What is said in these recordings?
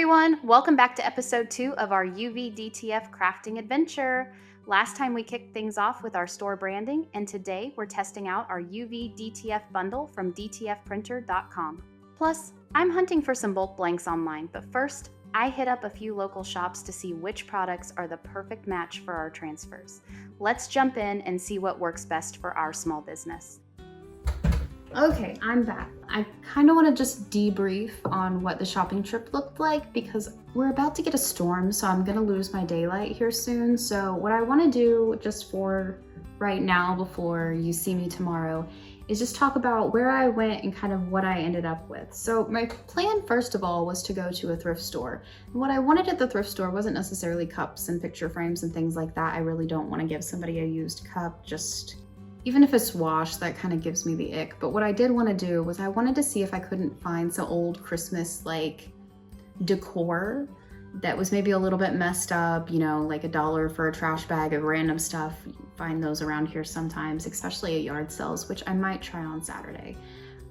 everyone, welcome back to episode 2 of our UV DTF crafting adventure. Last time we kicked things off with our store branding, and today we're testing out our UV DTF bundle from dtfprinter.com. Plus, I'm hunting for some bulk blanks online, but first, I hit up a few local shops to see which products are the perfect match for our transfers. Let's jump in and see what works best for our small business. Okay, I'm back. I kind of want to just debrief on what the shopping trip looked like because we're about to get a storm, so I'm going to lose my daylight here soon. So what I want to do just for right now before you see me tomorrow is just talk about where I went and kind of what I ended up with. So my plan, first of all, was to go to a thrift store. And what I wanted at the thrift store wasn't necessarily cups and picture frames and things like that. I really don't want to give somebody a used cup, just even if it's washed, that kind of gives me the ick. But what I did want to do was I wanted to see if I couldn't find some old Christmas like decor that was maybe a little bit messed up, you know, like $1 for a trash bag of random stuff. You find those around here sometimes, especially at yard sales, which I might try on Saturday.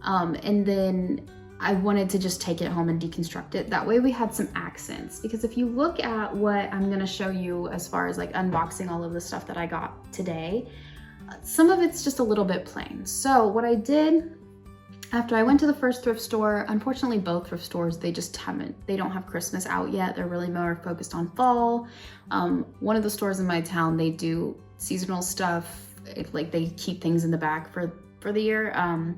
And then I wanted to just take it home and deconstruct it. That way we had some accents, because if you look at what I'm gonna show you as far as like unboxing all of the stuff that I got today, some of it's just a little bit plain. So what I did after I went to the first thrift store, unfortunately both thrift stores, they don't have Christmas out yet. They're really more focused on fall. One of the stores in my town, they do seasonal stuff. Like they keep things in the back for the year.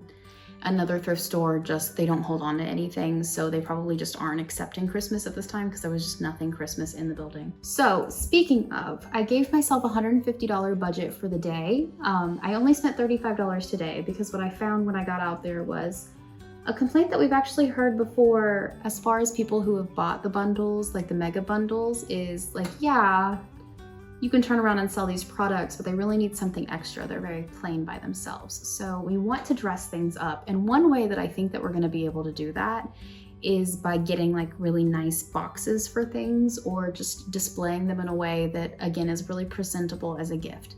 Another thrift store, they don't hold on to anything, so they probably just aren't accepting Christmas at this time because there was just nothing Christmas in the building. So speaking of, I gave myself a $150 budget for the day. I only spent $35 today because what I found when I got out there was a complaint that we've actually heard before as far as people who have bought the bundles, like the mega bundles, is like, yeah, you can turn around and sell these products, but they really need something extra. They're very plain by themselves. So we want to dress things up. And one way that I think that we're gonna be able to do that is by getting like really nice boxes for things or just displaying them in a way that, again, is really presentable as a gift.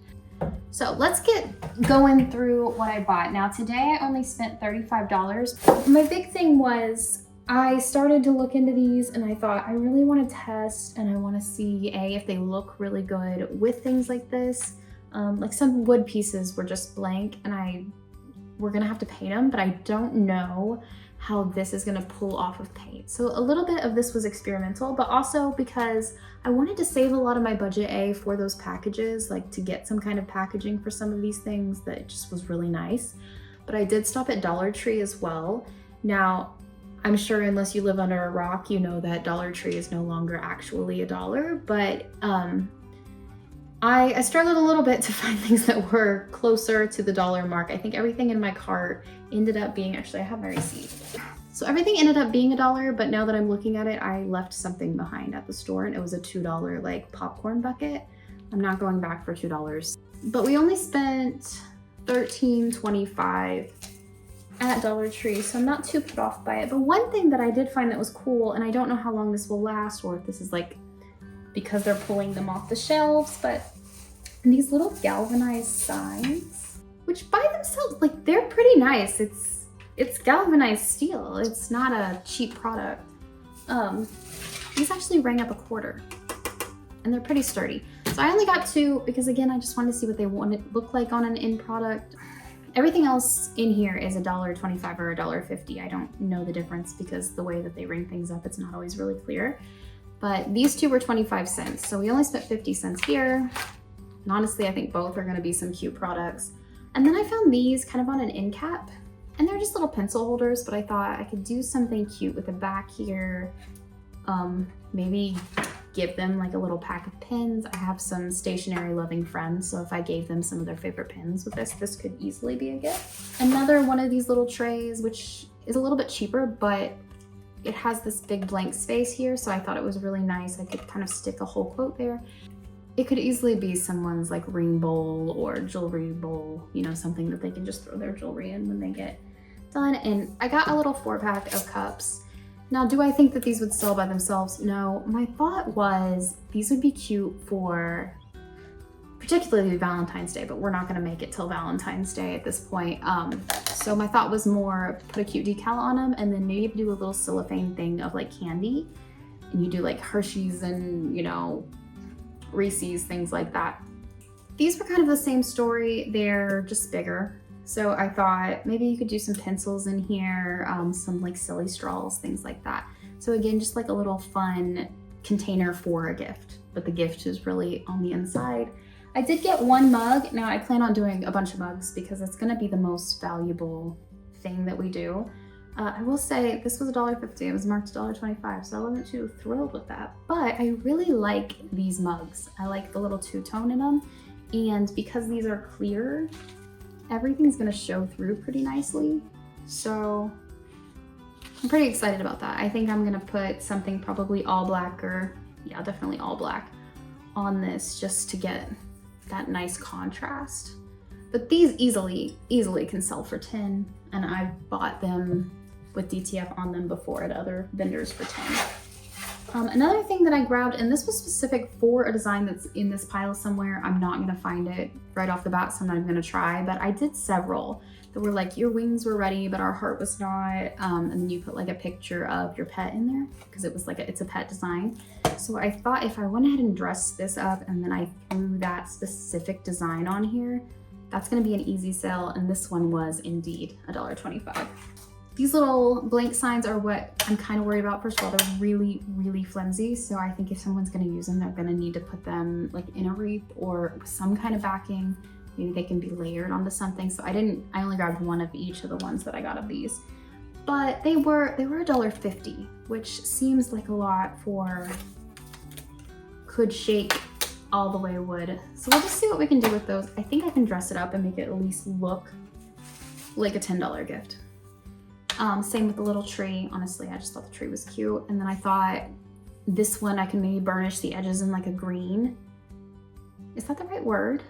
So let's get going through what I bought. Now today I only spent $35. My big thing was I started to look into these and I thought I really want to test and I want to see if they look really good with things like this. Like some wood pieces were just blank and we're gonna have to paint them, but I don't know how this is gonna pull off of paint. So a little bit of this was experimental, but also because I wanted to save a lot of my budget for those packages, like to get some kind of packaging for some of these things that just was really nice. But I did stop at Dollar Tree as well. Now, I'm sure unless you live under a rock, you know that Dollar Tree is no longer actually $1, but I struggled a little bit to find things that were closer to the dollar mark. I think everything in my cart ended up being, actually I have my receipt. So everything ended up being $1, but now that I'm looking at it, I left something behind at the store and it was a $2 like popcorn bucket. I'm not going back for $2. But we only spent $13.25 at Dollar Tree, so I'm not too put off by it. But one thing that I did find that was cool, and I don't know how long this will last or if this is like because they're pulling them off the shelves, but these little galvanized signs, which by themselves, like they're pretty nice. It's galvanized steel. It's not a cheap product. These actually rang up $0.25 and they're pretty sturdy. So I only got 2 because again, I just wanted to see what they look like on an end product. Everything else in here is $1.25 or $1.50. I don't know the difference because the way that they ring things up, it's not always really clear. But these 2 were 25 cents. So we only spent 50 cents here. And honestly, I think both are gonna be some cute products. And then I found these kind of on an end cap. And they're just little pencil holders, but I thought I could do something cute with the back here. Maybe give them like a little pack of pins. I have some stationery loving friends, so if I gave them some of their favorite pins with this could easily be a gift. Another one of these little trays, which is a little bit cheaper, but it has this big blank space here, so I thought it was really nice. I could kind of stick a whole quote there. It could easily be someone's like ring bowl or jewelry bowl, you know, something that they can just throw their jewelry in when they get done. And I got a little 4-pack of cups. Now, do I think that these would sell by themselves? No. My thought was these would be cute for particularly Valentine's Day, but we're not gonna make it till Valentine's Day at this point. So my thought was more put a cute decal on them and then maybe do a little cellophane thing of like candy and you do like Hershey's and, you know, Reese's, things like that. These were kind of the same story, they're just bigger. So I thought maybe you could do some pencils in here, some like silly straws, things like that. So again, just like a little fun container for a gift, but the gift is really on the inside. I did get one mug. Now I plan on doing a bunch of mugs because it's gonna be the most valuable thing that we do. I will say this was $1.50, it was marked $1.25, so I wasn't too thrilled with that. But I really like these mugs. I like the little two-tone in them. And because these are clear, everything's gonna show through pretty nicely. So I'm pretty excited about that. I think I'm gonna put something probably all black, or yeah, definitely all black on this, just to get that nice contrast. But these easily can sell for 10, and I've bought them with DTF on them before at other vendors for 10. Another thing that I grabbed, and this was specific for a design that's in this pile somewhere. I'm not gonna find it right off the bat, so I'm not even gonna try, but I did several that were like, your wings were ready, but our heart was not. And then you put like a picture of your pet in there, because it was like it's a pet design. So I thought if I went ahead and dressed this up and then I threw that specific design on here, that's gonna be an easy sell, and this one was indeed $1.25. These little blank signs are what I'm kind of worried about. First of all, they're really, really flimsy. So I think if someone's gonna use them, they're gonna need to put them like in a wreath or with some kind of backing. Maybe they can be layered only something. So I only grabbed one of each of the ones that I got of these. But they were $1.50, which seems like a lot for could shake all the way wood. So we'll just see what we can do with those. I think I can dress it up and make it at least look like a $10 gift. Same with the little tree. Honestly, I just thought the tree was cute. And then I thought this one, I can maybe burnish the edges in like a green. Is that the right word?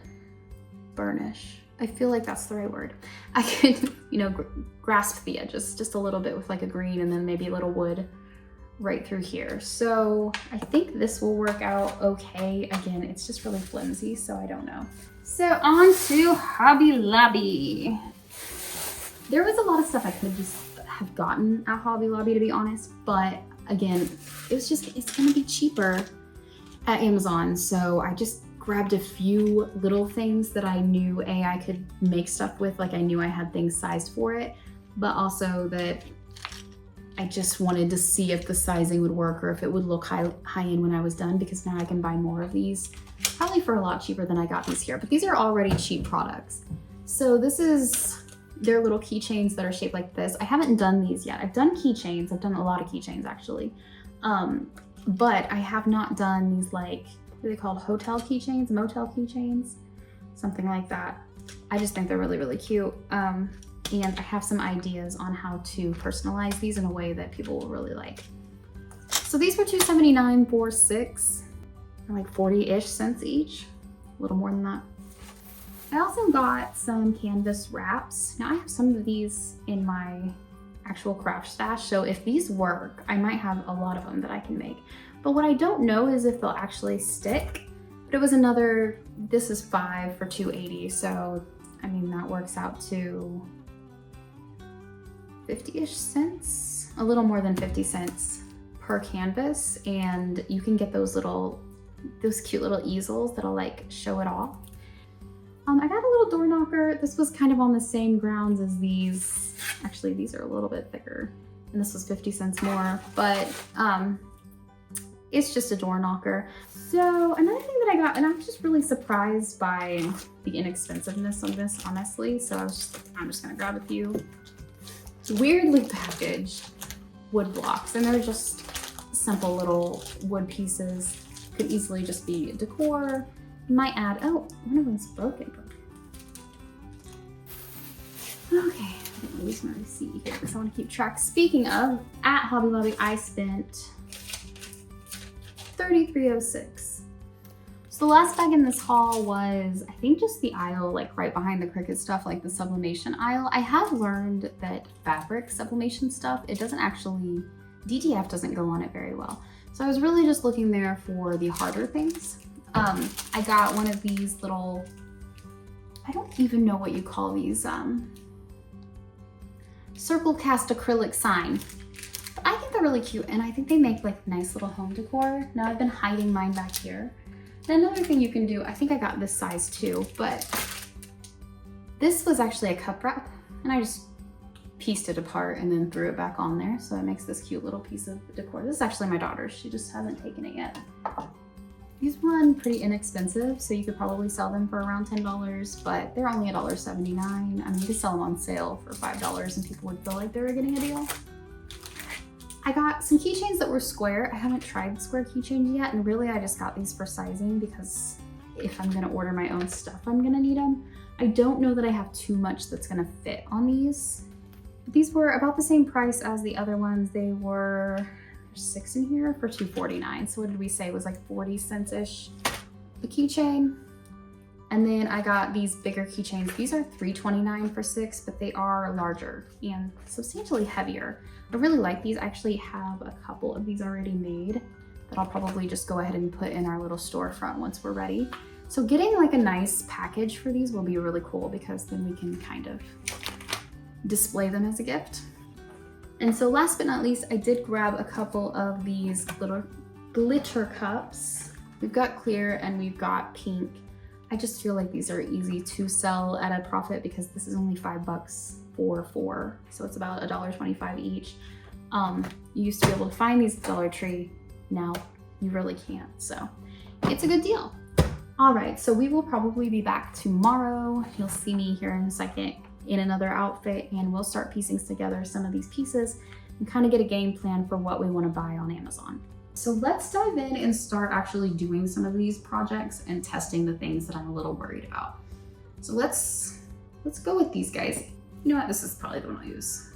Burnish. I feel like that's the right word. I could, you know, grasp the edges just a little bit with like a green, and then maybe a little wood right through here. So I think this will work out okay. Again, it's just really flimsy, so I don't know. So on to Hobby Lobby. There was a lot of stuff I could just have gotten at Hobby Lobby, to be honest, but again, it's gonna be cheaper at Amazon. So I just grabbed a few little things that I knew I could make stuff with, like I knew I had things sized for it, but also that I just wanted to see if the sizing would work or if it would look high end when I was done, because now I can buy more of these, probably for a lot cheaper than I got these here, but these are already cheap products. So this is their little keychains that are shaped like this. I haven't done these yet. I've done keychains. I've done a lot of keychains actually. But I have not done these, like, what are they called? Hotel keychains, motel keychains, something like that. I just think they're really, really cute. And I have some ideas on how to personalize these in a way that people will really like. So these were $2.79 for 6, like 40-ish cents each, a little more than that. I also got some canvas wraps. Now I have some of these in my actual craft stash, so if these work, I might have a lot of them that I can make. But what I don't know is if they'll actually stick. But it was another, this is 5 for $2.80, so I mean that works out to 50-ish cents, a little more than 50 cents per canvas, and you can get those cute little easels that'll like show it off. I got a little door knocker. This was kind of on the same grounds as these. Actually, these are a little bit thicker, and this was 50 cents more, but it's just a door knocker. So another thing that I got, and I'm just really surprised by the inexpensiveness of this, honestly. So I'm just gonna grab a few weirdly packaged wood blocks, and they're just simple little wood pieces. Could easily just be decor. Might add, oh, one of them's broken. Okay, I didn't lose my receipt here because I want to keep track. Speaking of, at Hobby Lobby, I spent $33.06. So the last bag in this haul was, I think, just the aisle, like right behind the Cricut stuff, like the sublimation aisle. I have learned that fabric sublimation stuff, it doesn't actually, DTF doesn't go on it very well. So I was really just looking there for the harder things. I got one of these little, I don't even know what you call these, circle cast acrylic sign. But I think they're really cute, and I think they make like nice little home decor. Now I've been hiding mine back here. And another thing you can do, I think I got this size too, but this was actually a cup wrap, and I just pieced it apart and then threw it back on there. So it makes this cute little piece of decor. This is actually my daughter's. She just hasn't taken it yet. These run pretty inexpensive, so you could probably sell them for around $10, but they're only $1.79. I mean, you could sell them on sale for $5 and people would feel like they were getting a deal. I got some keychains that were square. I haven't tried square keychains yet, and really I just got these for sizing because if I'm gonna order my own stuff, I'm gonna need them. I don't know that I have too much that's gonna fit on these. These were about the same price as the other ones. They were 6 in here for $2.49. So what did we say? It was like 40 cents-ish a keychain. And then I got these bigger keychains. These are $3.29 for 6, but they are larger and substantially heavier. I really like these. I actually have a couple of these already made that I'll probably just go ahead and put in our little storefront once we're ready. So getting like a nice package for these will be really cool because then we can kind of display them as a gift. And so last but not least, I did grab a couple of these glitter cups. We've got clear and we've got pink. I just feel like these are easy to sell at a profit because this is only $5 for 4. So it's about $1.25 each. You used to be able to find these at Dollar Tree. Now you really can't. So it's a good deal. All right, so we will probably be back tomorrow. You'll see me here in a second in another outfit, and we'll start piecing together some of these pieces and kind of get a game plan for what we want to buy on Amazon. So let's dive in and start actually doing some of these projects and testing the things that I'm a little worried about. So let's go with these guys. You know what, this is probably the one I'll use.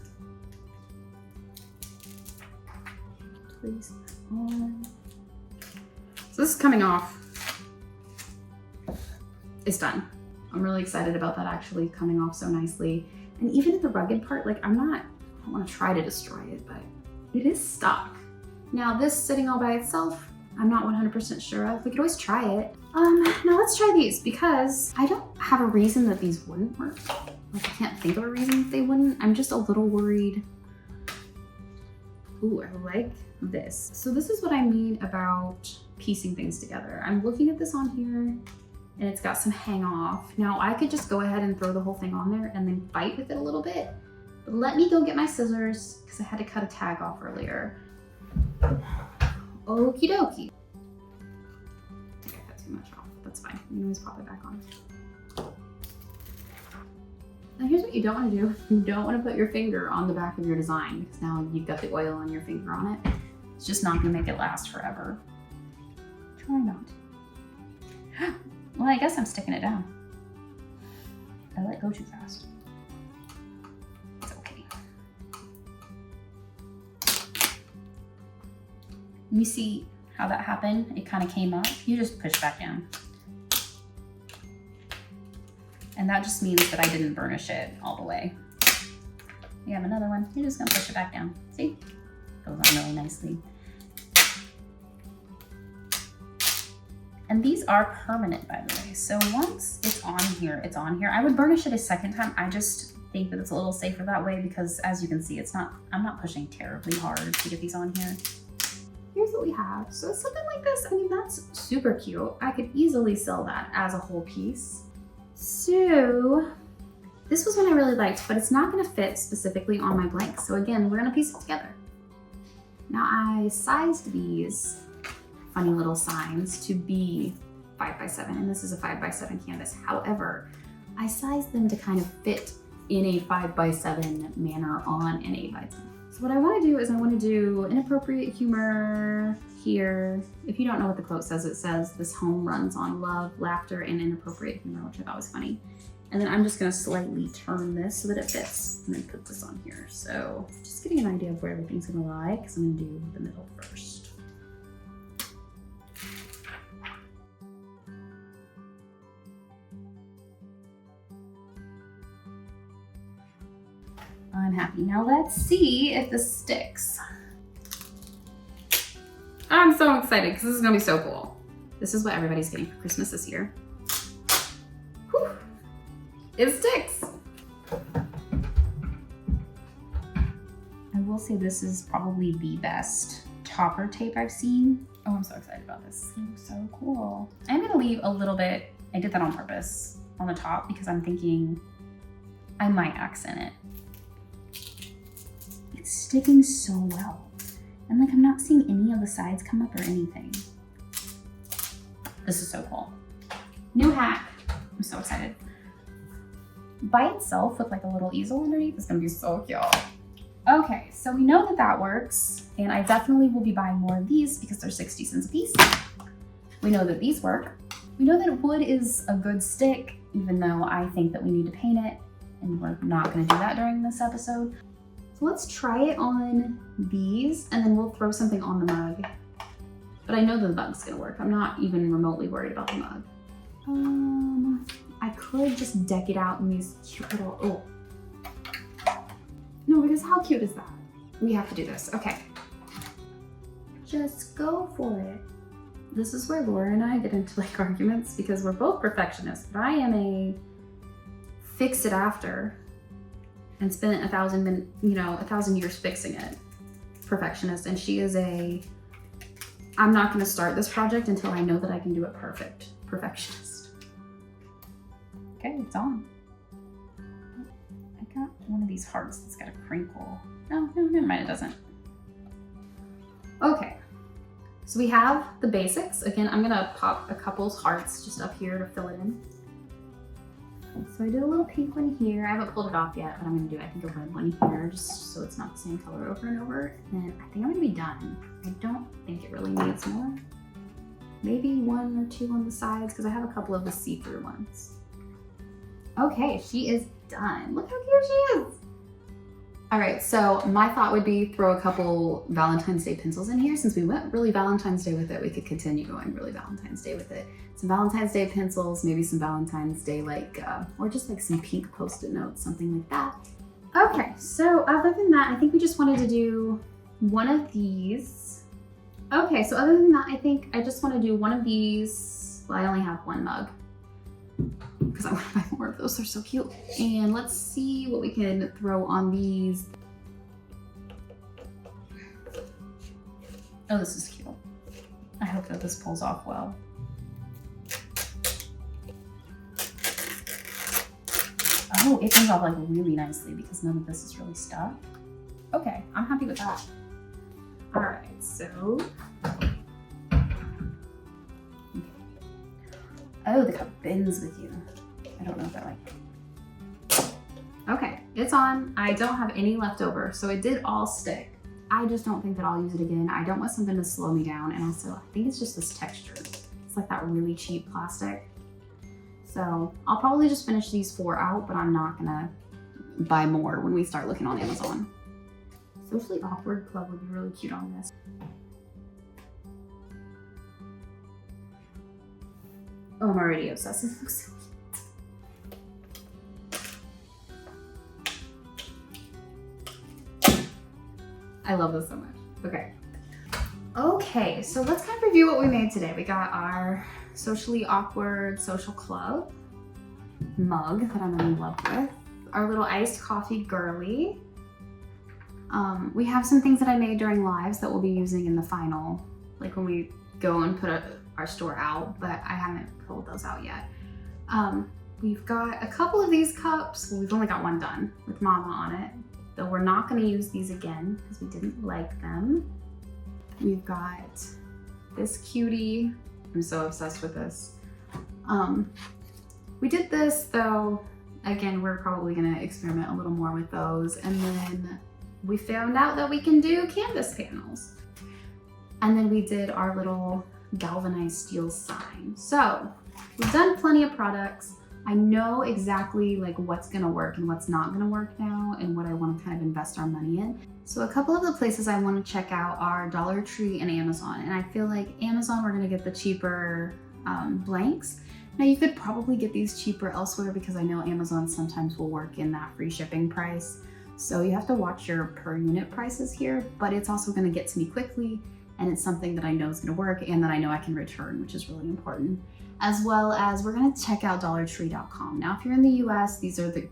Please. So this is coming off. It's done. I'm really excited about that actually coming off so nicely. And even in the rugged part, like I don't want to try to destroy it, but it is stuck. Now this sitting all by itself, I'm not 100% sure of. We could always try it. Now let's try these because I don't have a reason that these wouldn't work. Like I can't think of a reason that they wouldn't. I'm just a little worried. Ooh, I like this. So this is what I mean about piecing things together. I'm looking at this on here and it's got some hang off. Now I could just go ahead and throw the whole thing on there and then fight with it a little bit. But let me go get my scissors because I had to cut a tag off earlier. Okie dokie. I think I cut too much off. That's fine. You can always pop it back on. Now here's what you don't want to do. You don't want to put your finger on the back of your design because now you've got the oil on your finger on it. It's just not going to make it last forever. Try not. Well, I guess I'm sticking it down. I let go too fast. It's okay. You see how that happened? It kind of came up. You just push back down. And that just means that I didn't burnish it all the way. You have another one. You're just gonna push it back down. See? Goes on really nicely. And these are permanent, by the way. So once it's on here, it's on here. I would burnish it a second time. I just think that it's a little safer that way because as you can see, I'm not pushing terribly hard to get these on here. Here's what we have. So something like this, I mean, that's super cute. I could easily sell that as a whole piece. So this was one I really liked, but it's not gonna fit specifically on my blank. So again, we're gonna piece it together. Now I sized these funny little signs to be 5x7, and this is a 5x7 canvas. However, I sized them to kind of fit in a 5x7 manner on an 8x10. So what I want to do is I want to do inappropriate humor here. If you don't know what the quote says, it says this home runs on love, laughter, and inappropriate humor, which I thought was funny. And then I'm just going to slightly turn this so that it fits and then put this on here. So just getting an idea of where everything's going to lie because I'm going to do the middle first. I'm happy. Now let's see if this sticks. I'm so excited because this is gonna be so cool. This is what everybody's getting for Christmas this year. Whew. It sticks. I will say this is probably the best topper tape I've seen. Oh, I'm so excited about this. It looks so cool. I'm gonna leave a little bit, I did that on purpose, on the top because I'm thinking I might accent it. It's sticking so well. And like, I'm not seeing any of the sides come up or anything. This is so cool. New hack. I'm so excited. By itself with like a little easel underneath is gonna be so cute. Okay, so we know that that works, and I definitely will be buying more of these because they're 60 cents a piece. We know that these work. We know that wood is a good stick, even though I think that we need to paint it, and we're not gonna do that during this episode. So let's try it on these, and then we'll throw something on the mug. But I know the mug's gonna work. I'm not even remotely worried about the mug. I could just deck it out in these cute little, oh. No, because how cute is that? We have to do this, okay. Just go for it. This is where Laura and I get into like arguments because we're both perfectionists, but I am a fix it after and spend 1,000 years fixing it perfectionist, and she is a I'm not gonna start this project until I know that I can do it perfectionist. Okay, it's on. I got one of these hearts that's got a crinkle. No, never mind, it doesn't. Okay, so we have the basics. Again, I'm gonna pop a couple hearts just up here to fill it in. So I did a little pink one here. I haven't pulled it off yet, but I'm gonna do, I think, a red one here just so it's not the same color over and over. And I think I'm gonna be done. I don't think it really needs more. Maybe 1 or 2 on the sides because I have a couple of the see-through ones. Okay, she is done. Look how cute she is. All right, so my thought would be throw a couple Valentine's Day pencils in here. Since we went really Valentine's Day with it, we could continue going really Valentine's Day with it. Some Valentine's Day pencils, maybe some Valentine's Day or just like some pink Post-it notes, something like that. Okay, so other than that, I think we just wanted to do one of these. Okay, so other than that, I think I just want to do one of these. Well, I only have one mug because I want to buy more of those. They're so cute. And let's see what we can throw on these. Oh, this is cute. I hope that this pulls off well. Oh, it comes off like really nicely because none of this is really stuck. Okay, I'm happy with that. All right, so. Oh, the cup bends with you. I don't know if I like it. Okay, it's on. I don't have any left over, so it did all stick. I just don't think that I'll use it again. I don't want something to slow me down, and also I think it's just this texture. It's like that really cheap plastic. So I'll probably just finish these 4 out, but I'm not gonna buy more when we start looking on Amazon. Socially Awkward Club would be really cute on this. Oh, I'm already obsessed. It looks so cute. I love this so much. Okay. Okay, so let's kind of review what we made today. We got our Socially Awkward Social Club mug that I'm in love with. Our little iced coffee girly. We have some things that I made during lives that we'll be using in the final, like when we go and put our store out, but I haven't pulled those out yet. We've got a couple of these cups. Well, we've only got one done with Mama on it, though we're not gonna use these again because we didn't like them. We've got this cutie. I'm so obsessed with this. We did this though. Again, we're probably gonna experiment a little more with those. And then we found out that we can do canvas panels. And then we did our little galvanized steel sign. So we've done plenty of products. I know exactly like what's gonna work and what's not gonna work now and what I wanna kind of invest our money in. So a couple of the places I wanna check out are Dollar Tree and Amazon. And I feel like Amazon, we're gonna get the cheaper blanks. Now you could probably get these cheaper elsewhere because I know Amazon sometimes will work in that free shipping price. So you have to watch your per unit prices here, but it's also gonna get to me quickly and it's something that I know is gonna work and that I know I can return, which is really important. As well as we're gonna check out DollarTree.com. Now, if you're in the US, these are the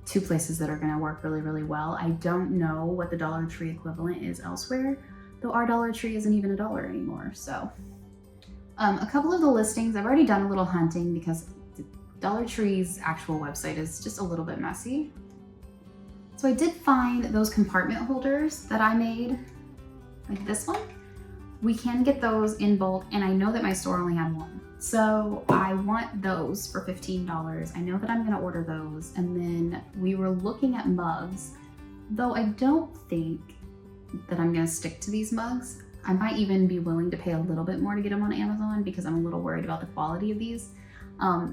two places that are gonna work really, really well. I don't know what the Dollar Tree equivalent is elsewhere, though our Dollar Tree isn't even $1 anymore, so. A couple of the listings, I've already done a little hunting because Dollar Tree's actual website is just a little bit messy. So I did find those compartment holders that I made, like this one. We can get those in bulk, and I know that my store only had one. So I want those for $15. I know that I'm gonna order those. And then we were looking at mugs, though I don't think that I'm gonna stick to these mugs. I might even be willing to pay a little bit more to get them on Amazon because I'm a little worried about the quality of these.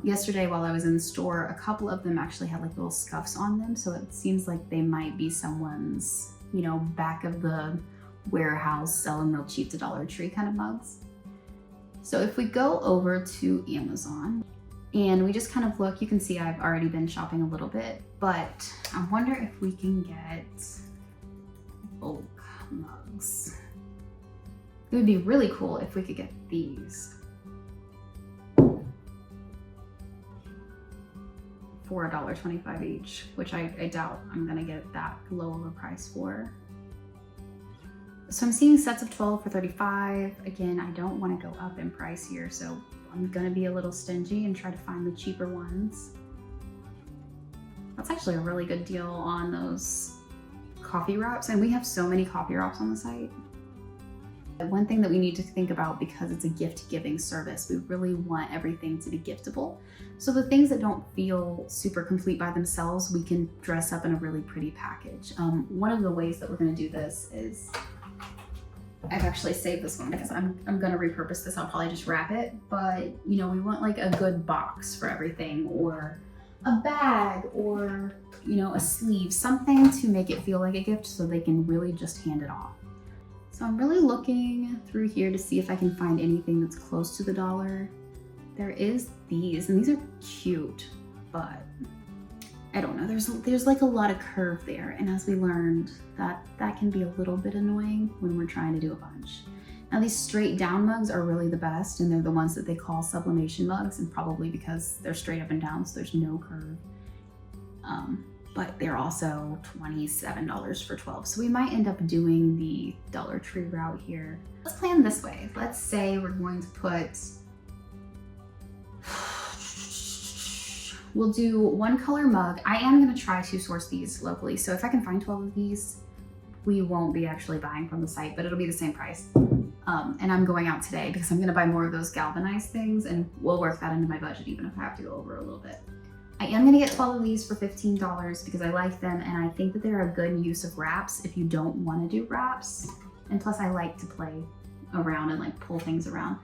Yesterday while I was in the store, a couple of them actually had like little scuffs on them. So it seems like they might be someone's, you know, back of the warehouse selling real cheap to Dollar Tree kind of mugs. So if we go over to Amazon and we just kind of look, you can see I've already been shopping a little bit, but I wonder if we can get bulk mugs. It would be really cool if we could get these for $1.25 each, which I doubt I'm gonna get that low of a price for. So I'm seeing sets of 12 for $35. Again, I don't want to go up in price here, so I'm gonna be a little stingy and try to find the cheaper ones. That's actually a really good deal on those coffee wraps, and we have so many coffee wraps on the site. One thing that we need to think about, because it's a gift giving service, we really want everything to be giftable. So the things that don't feel super complete by themselves, we can dress up in a really pretty package. One of the ways that we're gonna do this is, I've actually saved this one because I'm gonna repurpose this. I'll probably just wrap it, but you know, we want like a good box for everything, or a bag, or you know, a sleeve, something to make it feel like a gift so they can really just hand it off. So I'm really looking through here to see if I can find anything that's close to the $1. There is these, and these are cute, but I don't know, there's like a lot of curve there, and as we learned, that can be a little bit annoying when we're trying to do a bunch. Now these straight down mugs are really the best, and they're the ones that they call sublimation mugs, and probably because they're straight up and down, so there's no curve. But they're also $27 for 12. So we might end up doing the Dollar Tree route here. Let's plan this way. Let's say we're going to put, we'll do one color mug. I am gonna try to source these locally. So if I can find 12 of these, we won't be actually buying from the site, but it'll be the same price. And I'm going out today because I'm gonna buy more of those galvanized things, and we'll work that into my budget even if I have to go over a little bit. I am gonna get 12 of these for $15 because I like them, and I think that they're a good use of wraps if you don't wanna do wraps. And plus I like to play around and like pull things around.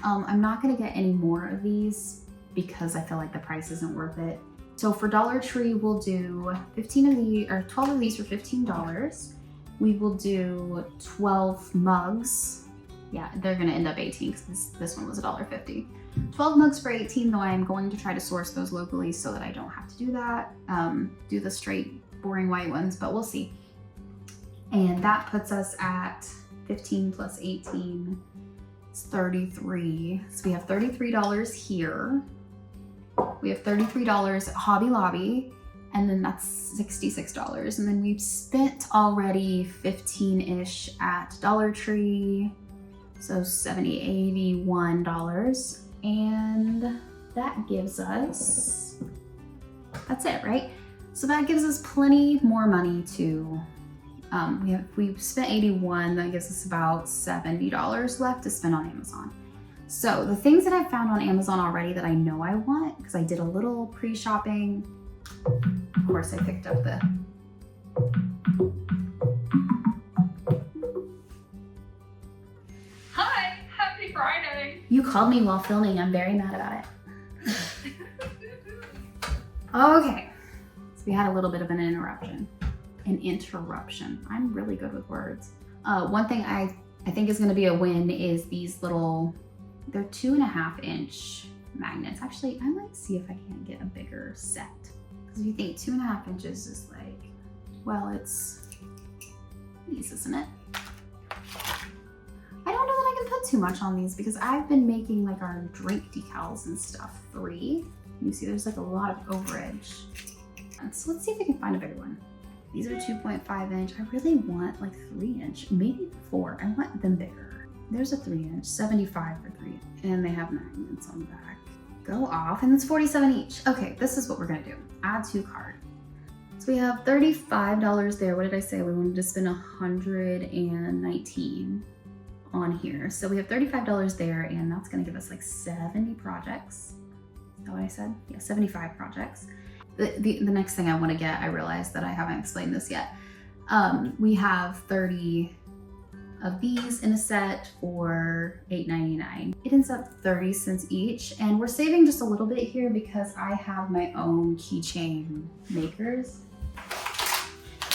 I'm not gonna get any more of these because I feel like the price isn't worth it. So for Dollar Tree, we'll do 12 of these for $15. We will do 12 mugs. Yeah, they're gonna end up 18 because this one was $1.50. 12 mugs for 18, though I am going to try to source those locally so that I don't have to do that. Do the straight boring white ones, but we'll see. And that puts us at 15 plus 18, it's 33. So we have $33 here. We have $33 at Hobby Lobby, and then that's $66. And then we've spent already 15-ish at Dollar Tree. So $70, $81. And that gives us, that's it, right? So that gives us plenty more money to, we've spent 81, that gives us about $70 left to spend on Amazon. So the things that I've found on Amazon already that I know I want, because I did a little pre-shopping, of course I picked up the, Hi, happy Friday. You called me while filming, I'm very mad about it. Okay, so we had a little bit of an interruption. I'm really good with words. One thing I think is gonna be a win is these little, they're 2.5 inch magnets. Actually, I might see if I can get a bigger set. Because if you think 2.5 inches is like, well, it's these, isn't it? I don't know that I can put too much on these because I've been making like our drink decals and stuff 3. You see there's like a lot of overage. So let's see if we can find a bigger one. These are 2.5 inch. I really want like 3 inch, maybe 4. I want them bigger. There's a 3 inch, 75 for 3. And they have magnets on the back. Go off, and it's 47 each. Okay, this is what we're gonna do. Add to cart. So we have $35 there. What did I say? We wanted to spend $119 on here. So we have $35 there, and that's gonna give us like 70 projects. Is that what I said? Yeah, 75 projects. The next thing I wanna get, I realized that I haven't explained this yet. We have 30 of these in a set for $8.99. It ends up 30 cents each, and we're saving just a little bit here because I have my own keychain makers.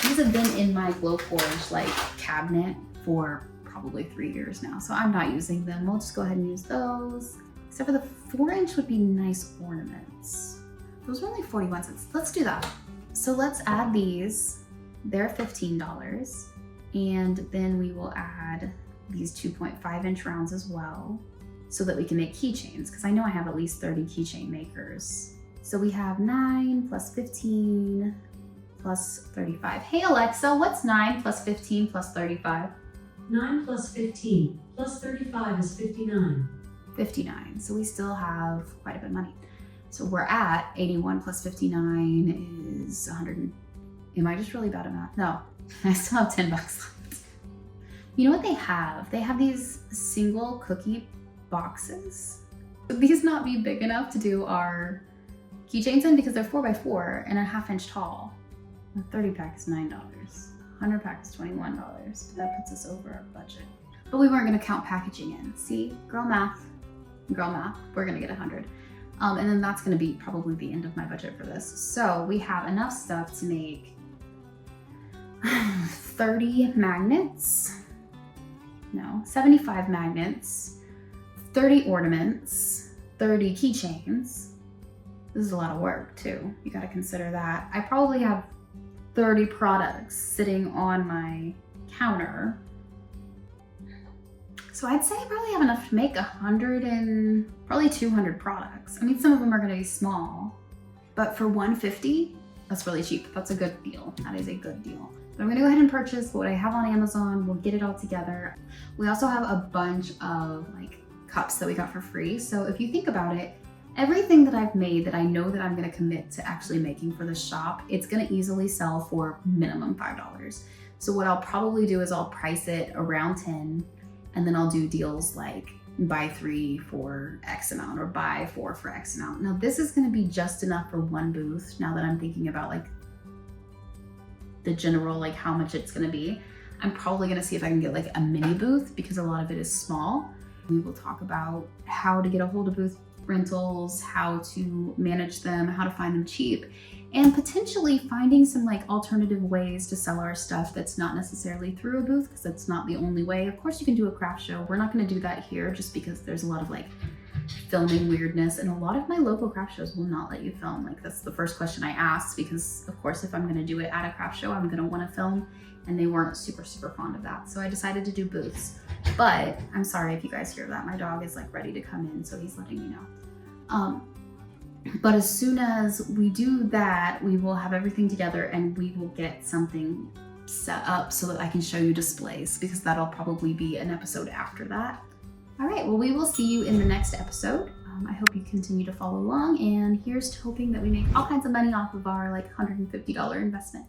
These have been in my Glowforge like cabinet for probably 3 years now, so I'm not using them. We'll just go ahead and use those. Except for the 4 inch would be nice ornaments. Those are only 41 cents. Let's do that. So let's add these. They're $15. And then we will add these 2.5 inch rounds as well so that we can make keychains, because I know I have at least 30 keychain makers. So we have 9 plus 15 plus 35. Hey Alexa, what's 9 plus 15 plus 35? 9 plus 15 plus 35 is 59. 59, so we still have quite a bit of money. So we're at 81 plus 59 is 100. Am I just really bad at math? No. I still have $10 left. You know what they have? They have these single cookie boxes. Would these not be big enough to do our keychains in, because they're 4x4 and a ½ inch tall? A 30 pack is $9. 100 pack is $21, but that puts us over our budget. But we weren't gonna count packaging in. See, girl math, we're gonna get 100. And then that's gonna be probably the end of my budget for this. So we have enough stuff to make 30 magnets, no, 75 magnets, 30 ornaments, 30 keychains. This is a lot of work too. You gotta consider that. I probably have 30 products sitting on my counter. So I'd say I probably have enough to make 100 and probably 200 products. I mean, some of them are gonna be small, but for $150, that's really cheap. That's a good deal. That is a good deal. But I'm gonna go ahead and purchase what I have on Amazon. We'll get it all together. We also have a bunch of like cups that we got for free. So if you think about it, everything that I've made that I know that I'm gonna commit to actually making for the shop, it's gonna easily sell for minimum $5. So what I'll probably do is I'll price it around 10, and then I'll do deals like buy 3 for X amount or buy 4 for X amount. Now this is gonna be just enough for one booth, now that I'm thinking about like the general, like how much it's gonna be. I'm probably gonna see if I can get like a mini booth, because a lot of it is small. We will talk about how to get a hold of booth rentals, how to manage them, how to find them cheap, and potentially finding some like alternative ways to sell our stuff that's not necessarily through a booth, because that's not the only way. Of course you can do a craft show. We're not gonna do that here just because there's a lot of like filming weirdness, and a lot of my local craft shows will not let you film. Like that's the first question I asked, because of course if I'm gonna do it at a craft show, I'm gonna wanna film, and they weren't super fond of that. So I decided to do booths. But I'm sorry if you guys hear that. My dog is like ready to come in, so he's letting me know. But as soon as we do that, we will have everything together and we will get something set up so that I can show you displays, because that'll probably be an episode after that. All right, well, we will see you in the next episode. I hope you continue to follow along, and here's to hoping that we make all kinds of money off of our like $150 investment.